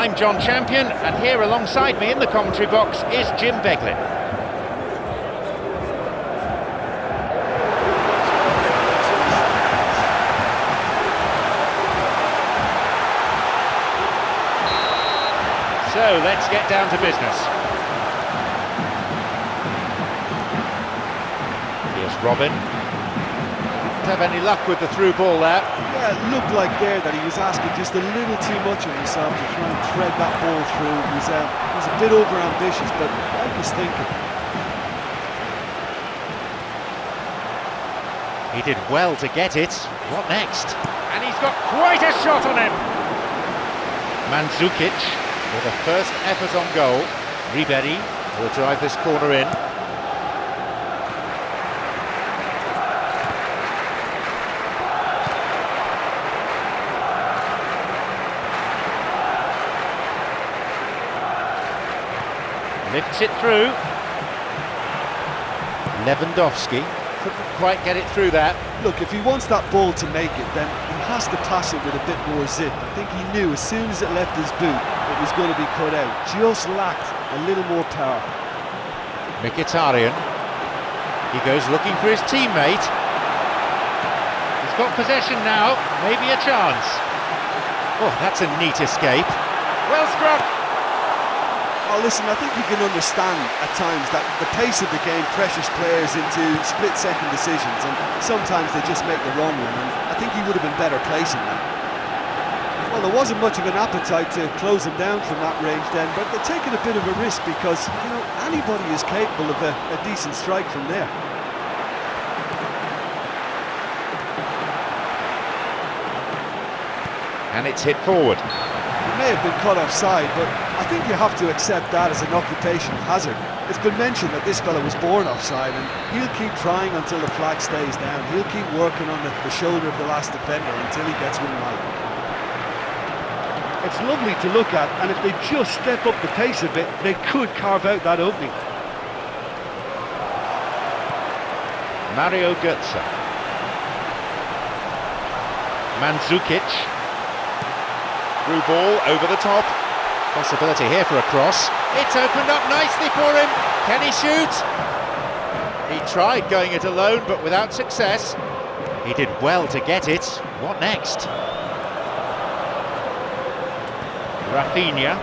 I'm John Champion, and here alongside me in the commentary box is Jim Beglin. So let's get down to business. Here's Robin. Didn't have any luck with the through ball there. Yeah, it looked like there that he was asking just a little too much of himself to try and thread that ball through. He was a bit over-ambitious, but I like his thinking. He did well to get it. What next? And he's got quite a shot on him. Mandzukic with the first effort on goal. Ribery will drive this corner in. Lifts it through. Lewandowski couldn't quite get it through that. Look, if he wants that ball to make it, then he has to pass it with a bit more zip. I think he knew as soon as it left his boot, it was going to be cut out. Just lacked a little more power. Mkhitaryan. He goes looking for his teammate. He's got possession now, maybe a chance. Oh, that's a neat escape. Well struck. Oh, listen, I think you can understand at times that the pace of the game pressures players into split-second decisions, and sometimes they just make the wrong one, and I think he would have been better placing that. Well, there wasn't much of an appetite to close him down from that range then, but they're taking a bit of a risk because, you know, anybody is capable of a decent strike from there. And it's hit forward. He may have been caught offside, but I think you have to accept that as an occupational hazard. It's been mentioned that this fella was born offside, and he'll keep trying until the flag stays down. He'll keep working on the shoulder of the last defender until he gets one right. It's lovely to look at, and if they just step up the pace a bit, they could carve out that opening. Mario Götze. Mandzukic. Through ball over the top. Possibility here for a cross. It's opened up nicely for him. Can he shoot? He tried going it alone, but without success. He did well to get it. What next? Rafinha.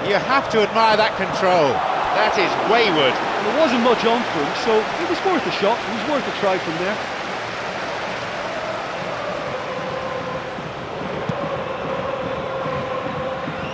You have to admire that control. That is wayward. There wasn't much on for him, so it was worth a shot. It was worth a try from there.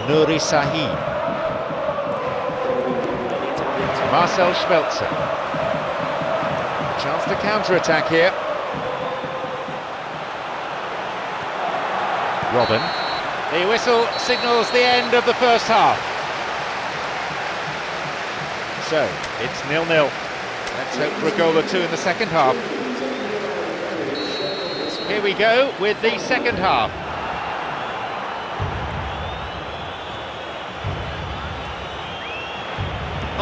Nuri Sahi. Marcel Schmelzer. Chance to counter-attack here. Robin. The whistle signals the end of the first half. So, it's 0-0. Let's hope for a goal or two in the second half. Here we go with the second half.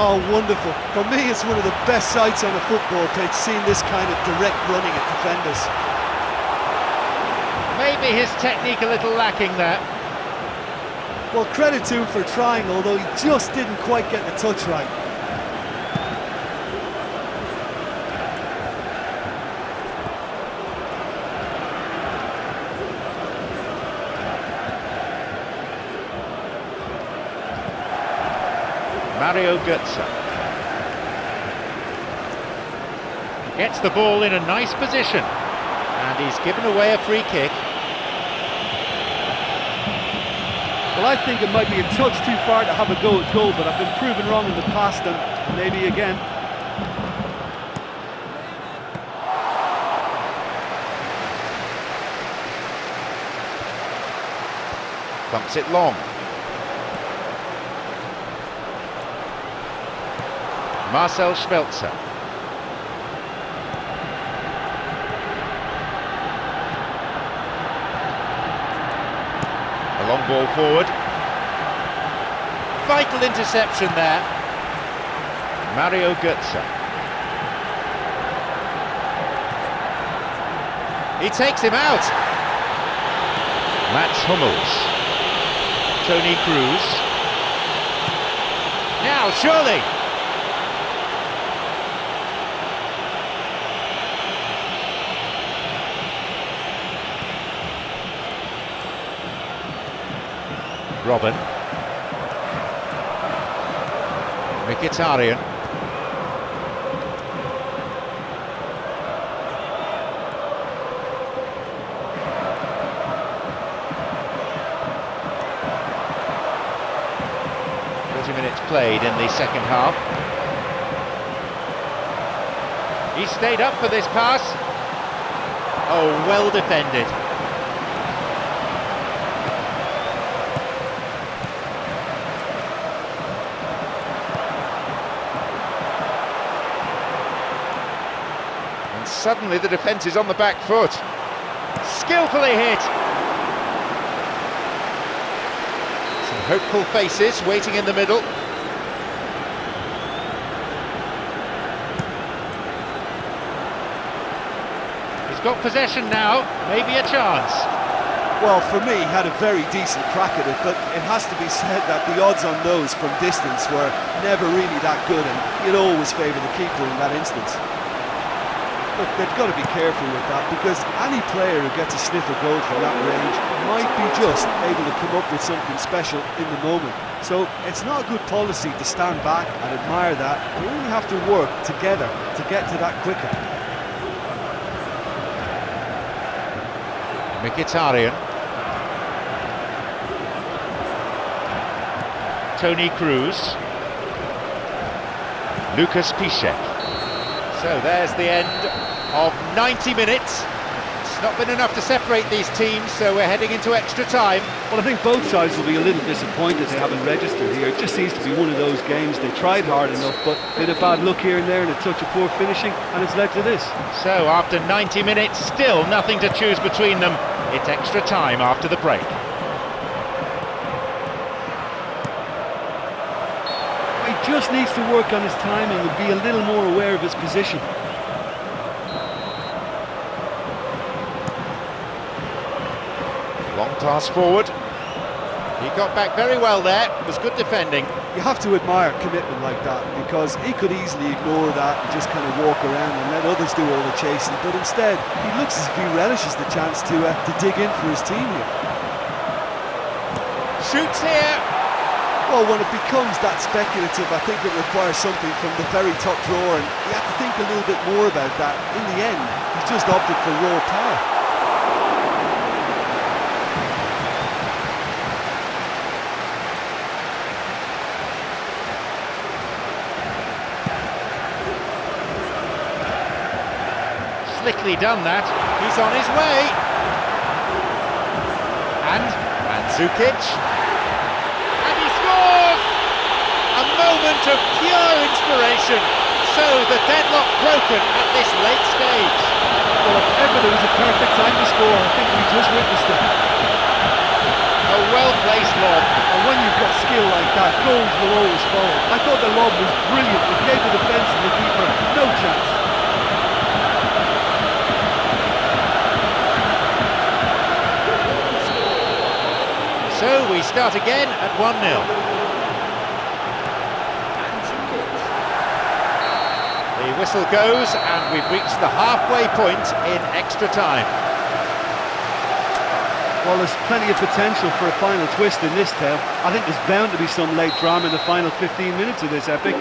Oh, wonderful. For me, it's one of the best sights on a football pitch, seeing this kind of direct running at defenders. Maybe his technique a little lacking there. Well, credit to him for trying, although he just didn't quite get the touch right. Mario Götze gets the ball in a nice position, and he's given away a free kick. Well, I think it might be a touch too far to have a go at goal, but I've been proven wrong in the past, and maybe again. Thumps it long. Marcel Schmelzer. A long ball forward. Vital interception there. Mario Götze. He takes him out. Mats Hummels. Toni Kroos. Now, surely! Robin. Mkhitaryan. Minutes played in the second half. He stayed up for this pass. Oh, well defended. And suddenly the defence is on the back foot. Skillfully hit. Hopeful faces waiting in the middle. He's got possession now, maybe a chance. Well, for me, he had a very decent crack at it, but it has to be said that the odds on those from distance were never really that good, and you'd always favour the keeper in that instance. Look, they've got to be careful with that, because any player who gets a sniff of goal from that range might be just able to come up with something special in the moment. So it's not a good policy to stand back and admire that. You really have to work together to get to that quicker. Mkhitaryan. Toni Kroos. Lucas Piszczek. So there's the end of 90 minutes. It's not been enough to separate these teams, so we're heading into extra time. Well, I think both sides will be a little disappointed they haven't registered here. It just seems to be one of those games. They tried hard enough, but a bit of bad luck here and there and a touch of poor finishing, and it's led to this. So after 90 minutes, still nothing to choose between them. It's extra time after the break. He just needs to work on his timing and be a little more aware of his position. Long pass forward. He got back very well there. It was good defending. You have to admire commitment like that, because he could easily ignore that and just kind of walk around and let others do all the chasing, but instead he looks as if he relishes the chance to dig in for his team here. Shoots here. Well, when it becomes that speculative, I think it requires something from the very top drawer, and you have to think a little bit more about that. In the end, he's just opted for raw power. Slickly done that. He's on his way. And Mandzukic. And he scores! A moment of pure inspiration. So the deadlock broken at this late stage. Well, if ever there was a perfect time to score, I think we just witnessed it. A well-placed lob. And when you've got skill like that, goals will always follow. I thought the lob was brilliant. It gave the defence and the keeper no chance. So we start again at 1-0. The whistle goes and we've reached the halfway point in extra time. Well, there's plenty of potential for a final twist in this tale. I think there's bound to be some late drama in the final 15 minutes of this epic.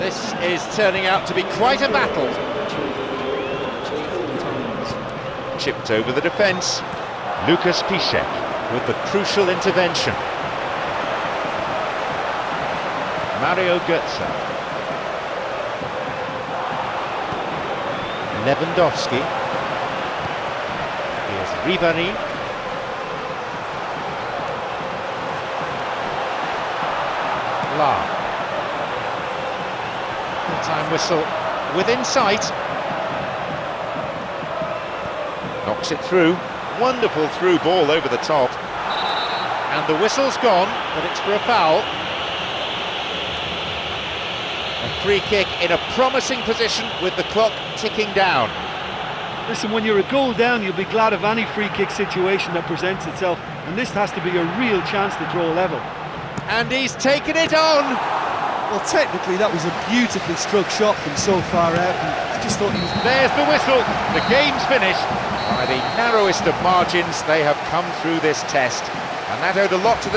This is turning out to be quite a battle. Chipped over the defence. Lucas Piszczek with the crucial intervention. Mario Götze. Lewandowski. Here's Ribéry. Full-time whistle within sight. Knocks it through. Wonderful through ball over the top. And the whistle's gone, but it's for a foul. A free kick in a promising position with the clock ticking down. Listen, when you're a goal down, you'll be glad of any free kick situation that presents itself, and this has to be a real chance to draw level. And he's taken it on! Well, technically that was a beautifully struck shot from so far out, and I just thought he was... There's the whistle, the game's finished. By the narrowest of margins, they have come through this test, and that owed a lot to the